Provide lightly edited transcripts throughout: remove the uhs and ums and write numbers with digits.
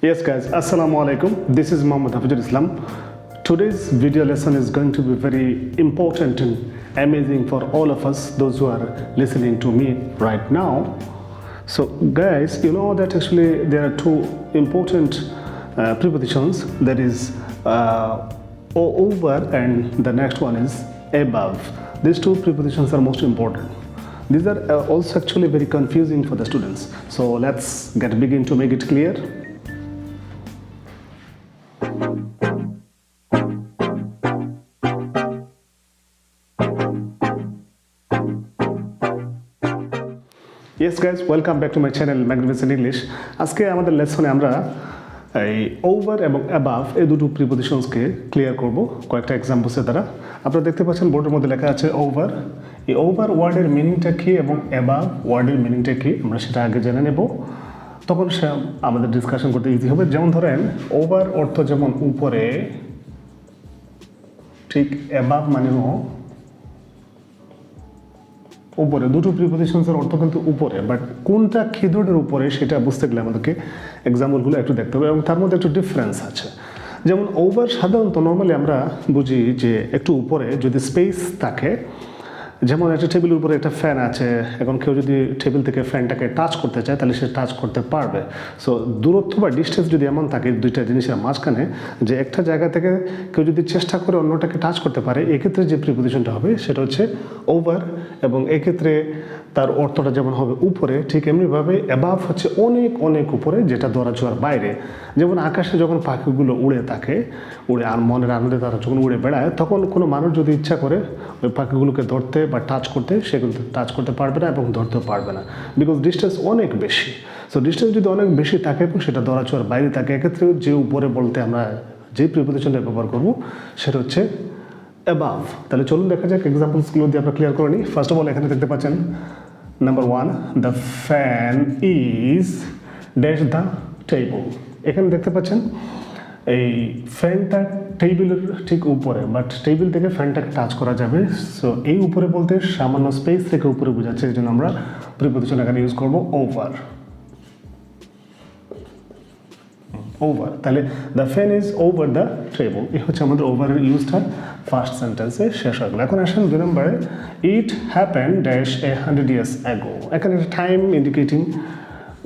Yes guys, Assalamu alaikum. This is Muhammad Hafizul. Today's video lesson is going to be very important and amazing for all of us, those who are listening to me right now. So guys, you know that actually there are two important prepositions, that is over and the next one is above. These two prepositions are most important. These are also actually very confusing for the students. So let's begin to make it clear. Yes guys, welcome back to my channel Magnificent English. আজকে আমাদের লেসনে আমরা এই over এবং above এই দুটো প্রিপোজিশনসকে clear করব কয়েকটা এক্সাম্পলসের দ্বারা। আপনারা দেখতে পাচ্ছেন বোর্ডের মধ্যে লেখা আছে ওভার। এই ওভার ওয়ার্ডের মিনিংটা কী এবং অ্যাবাভ ওয়ার্ডের মিনিংটা কী আমরা সেটা আগে জেনে নেব, তখন সে আমাদের ডিসকাশন করতে ইজি হবে। যেমন ধরেন ওভার অর্থ যেমন উপরে, ঠিক অ্যাবাভ মানেও উপরে। দুটো প্রিপোজিশনসের অর্থ কিন্তু উপরে, বাট কোনটা খিদোডের উপরে সেটা বুঝতে গেলে আমাদেরকে এক্সাম্পলগুলো একটু দেখতে হবে এবং তার মধ্যে একটু ডিফারেন্স আছে। যেমন ওভার সাধারণত নর্মালি আমরা বুঝি যে একটু উপরে যদি স্পেস থাকে, যেমন একটা টেবিলের উপরে একটা ফ্যান আছে, এখন কেউ যদি টেবিল থেকে ফ্যানটাকে টাচ করতে চায় তাহলে সে টাচ করতে পারবে। সো দূরত্ব বা ডিস্টেন্স যদি এমন থাকে দুইটা জিনিসের মাঝখানে যে একটা জায়গা থেকে কেউ যদি চেষ্টা করে অন্যটাকে টাচ করতে পারে, এক্ষেত্রে যে প্রিপোজিশনটা হবে সেটা হচ্ছে ওভার, এবং এক্ষেত্রে তার অর্থটা যেমন হবে উপরে, ঠিক এমনিভাবে অ্যাবাভ হচ্ছে অনেক অনেক উপরে, যেটা ধরাছোঁয়ার বাইরে। যেমন আকাশে যখন পাখিগুলো উড়ে থাকে, উড়ে আর মনের আনন্দে তারা যখন উড়ে বেড়ায়, তখন কোনো মানুষ যদি ইচ্ছা করে ওই পাখিগুলোকে ধরতে বা টাচ করতে, সে কিন্তু টাচ করতে পারবে না এবং ধরতেও পারবে না, বিকজ ডিস্টেন্স অনেক বেশি। সো ডিস্টেন্স যদি অনেক বেশি থাকে এবং সেটা ধরাছোঁয়ার বাইরে থাকে, এক্ষেত্রে যে উপরে বলতে আমরা যে প্রিপোজিশনটা ব্যবহার করব সেটা হচ্ছে অ্যাবাভ। তাহলে চলুন দেখা যাক এক্সাম্পলসগুলো দিয়ে আমরা ক্লিয়ার করে নিই। ফার্স্ট অফ অল এখানে দেখতে পাচ্ছেন number 1, the fan is dash the table. এখানে দেখতে পাচ্ছেন এই ফ্যানটা টেবিলের ঠিক উপরে, বাট টেবিল থেকে ফ্যানটাকে টাচ করা যাবে। সো এই উপরে বলতে সামান্য স্পেস থেকে উপরে বোঝাচ্ছে, এই জন্য আমরা প্রিপোজিশন এখানে ইউজ করবো ওভার। ওভার, তাহলে the fan is over the table, এই হচ্ছে আমাদের ওভারের ইউজটা ফার্স্ট সেন্টেন্সে শেষ হয়ে গেল। এখন আসেন 2 নম্বরে, it happen dash 100 years ago। এখানে একটা টাইম ইন্ডিকেটিং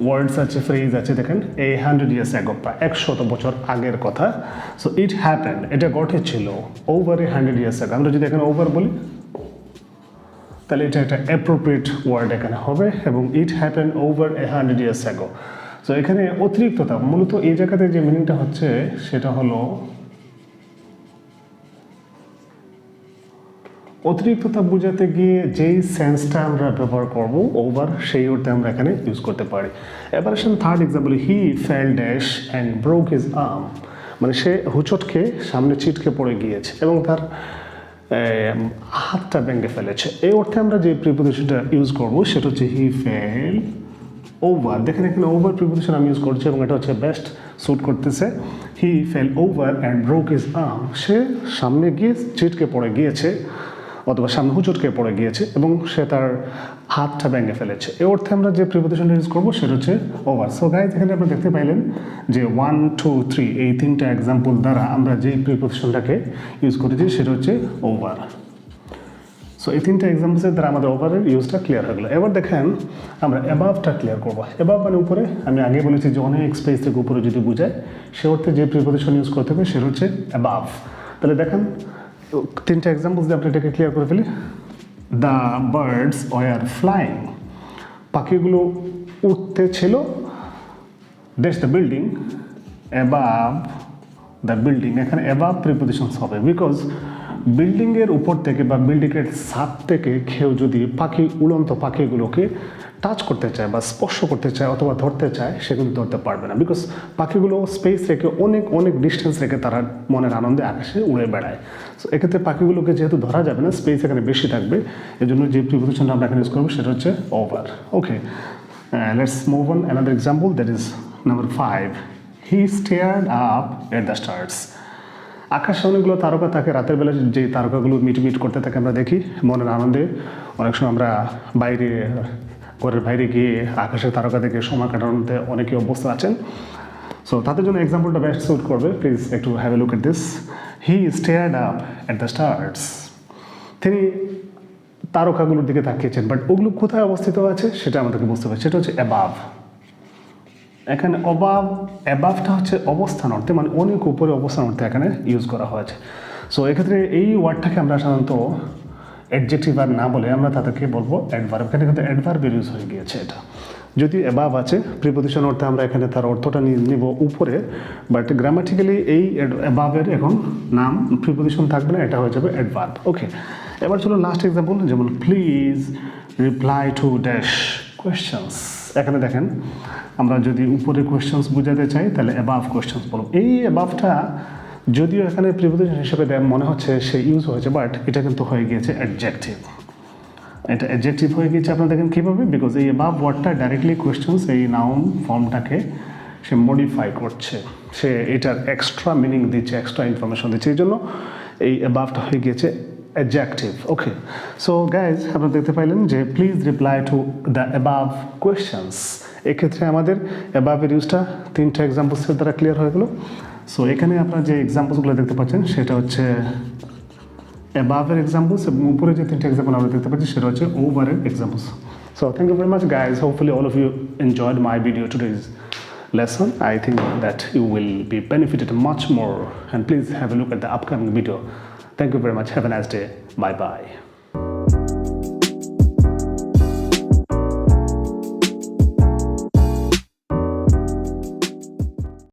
ওয়ার্ডস আছে, ফ্রেজ আছে, দেখেন 100 years ago, প্রায় 100 বছর আগের কথা। সো ইট হ্যাপেন, এটা ঘটেছিল ওভার 100 years ago। আমরা যদি এখানে ওভার বলি তাহলে এটা একটা অ্যাপ্রোপ্রিয়েট ওয়ার্ড এখানে হবে, এবং it happen over 100 years ago। So এখানে অতিরিক্ততা, মূলত এই জায়গাতে যে মিনিংটা হচ্ছে সেটা হলো অতিরিক্ততা বোঝাতে গিয়ে যেই সেন্সটা আমরা ব্যবহার করব ওভার, সেই অর্থে আমরা এখানে ইউজ করতে পারি। এবার আসেন third example, he fail dash and broke his arm. মানে সে হুচট খেয়ে সামনে ছিটকে পড়ে গিয়েছে এবং তার হাতটা ভেঙে ফেলেছে। এই অর্থে আমরা যে প্রিপোজিশনটা ইউজ করব সেটা হচ্ছে হি ফেল ওভার। দেখেন এখানে ওভার প্রিপোজিশন আমি ইউজ করছি এবং এটা হচ্ছে বেস্ট স্যুট করতেছে। He fell over and broke his arm, সে সামনে গিয়ে ছিটকে পড়ে গিয়েছে অথবা সামনে হুচটকে পড়ে গিয়েছে এবং সে তার হাতটা ভেঙে ফেলেছে। এই অর্থে আমরা যে প্রিপোজিশনটা ইউজ করবো সেটা হচ্ছে ওভার। সো গাইজ এখানে আপনারা দেখতে পাইলেন যে 1, 2, 3 এই তিনটা এক্সাম্পল দ্বারা আমরা যে প্রিপোজিশনটাকে ইউজ করেছি সেটা হচ্ছে ওভার। সো এই তিনটা এক্সাম্পলসের দ্বারা আমাদের ওভারের ইউজটা ক্লিয়ার হয়ে গেলো। এবার দেখেন আমরা অ্যাবাভটা ক্লিয়ার করবো। অ্যাবাভ মানে উপরে, আমি আগে বলেছি যে অনেক স্পেস থেকে উপরে যদি বোঝায়, সে অর্থে যে প্রিপোজিশন ইউজ করতে হবে সেটা হচ্ছে অ্যাবাভ। তাহলে দেখেন তিনটা এক্সাম্পলস দিয়ে আপনি এটাকে ক্লিয়ার করে ফেলি। দ্য বার্ডস ওয়ার ফ্লাইং, পাখিগুলো উঠতে ছিল, dash the building above the building. এখানে অ্যাবাভ প্রিপোজিশনস হবে, বিকজ বিল্ডিংয়ের উপর থেকে বা বিল্ডিংয়ের ছাদ থেকে কেউ যদি উড়ন্ত পাখিগুলোকে টাচ করতে চায় বা স্পর্শ করতে চায় অথবা ধরতে চায়, সে কিন্তু ধরতে পারবে না, বিকজ পাখিগুলো স্পেস রেখে অনেক অনেক ডিস্টেন্স রেখে তারা মনের আনন্দে আকাশে উড়ে বেড়ায়। সো এক্ষেত্রে পাখিগুলোকে যেহেতু ধরা যাবে না, স্পেস এখানে বেশি থাকবে, এই জন্য যে প্রিপোজিশনটা আমরা এখানে ইউজ করবো সেটা হচ্ছে over. Okay, let's move on another example, that is number 5, he stared up at the stars. আকাশে অনেকগুলো তারকা থাকে, রাতের বেলা যে তারকাগুলো মিটমিট করতে থাকে আমরা দেখি মনের আনন্দে। অনেক সময় আমরা ঘরের বাইরে গিয়ে আকাশের তারকা দেখে সময় কাটানোতে অনেকে অভ্যস্ত আছেন। সো তাদের জন্য এক্সাম্পলটা বেস্ট স্যুট করবে। প্লিজ একটু have a look at this. He stared up at the stars. তিনি তারকাগুলোর দিকে তাকিয়েছেন, বাট ওগুলো কোথায় অবস্থিত আছে সেটা আমাদেরকে বুঝতে হবে। সেটা হচ্ছে অ্যাবাভ। এখানে অ্যাবাভটা হচ্ছে অবস্থান অর্থে, মানে অনেক উপরে অবস্থান অর্থে এখানে ইউজ করা হয়েছে। সো এক্ষেত্রে এই ওয়ার্ডটাকে আমরা সাধারণত অ্যাডজেক্টিভ আর না বলে আমরা তাদেরকে বলবো অ্যাডভার্ব। এখানে কিন্তু অ্যাডভার্বের ইউজ হয়ে গিয়েছে এটা। যদি অ্যাবাভ আছে প্রিপোজিশন অর্থে আমরা এখানে তার অর্থটা নিব উপরে, বাট গ্রামাটিক্যালি এই অ্যাবাভের এখন নাম প্রিপোজিশন থাকবে না, এটা হয়ে যাবে অ্যাডভার্ব। ওকে, এবার চলো লাস্ট এক্সাম্পল, যেমন please reply to dash questions. এখানে দেখেন আমরা যদি উপরে কোয়েশ্চেন্স বোঝাতে চাই তাহলে অ্যাবাভ কোয়েশ্চেন্স বলব। এই অ্যাবাভটা যদিও এখানে প্রিপোজিশন হিসেবে মনে হচ্ছে সে ইউজ হয়েছে, বাট এটা কিন্তু হয়ে গিয়েছে অ্যাডজেক্টিভ। এটা অ্যাডজেক্টিভ হয়ে গিয়েছে। আপনারা দেখেন কীভাবে, বিকজ এই অ্যাবাভ ওয়ার্ডটা ডাইরেক্টলি কোয়েশ্চেন্স এই নাউন ফর্মটাকে সে মডিফাই করছে, সে এটার এক্সট্রা মিনিং দিচ্ছে, এক্সট্রা ইনফরমেশন দিচ্ছে, এই জন্য এই অ্যাবাভটা হয়ে গিয়েছে অ্যাডজেক্টিভ। ওকে, সো গাইজ আপনারা দেখতে পাইলেন যে please reply to the above questions. এক্ষেত্রে আমাদের অ্যাবাভের ইউজটা 3টা এক্সাম্পলসের দ্বারা ক্লিয়ার হয়ে গেল। সো এখানে আপনারা যে এক্সাম্পলসগুলো দেখতে পাচ্ছেন সেটা হচ্ছে অ্যাবাভের এক্সাম্পলস, এবং উপরে যে 3টা এক্সাম্পল আমরা দেখতে পাচ্ছি সেটা হচ্ছে ওভারের examples. So thank you very much guys, hopefully all of you enjoyed my video today's lesson. I think that you will be benefited much more, and please have a look at the upcoming video. Thank you very much. Have a nice day. Bye bye.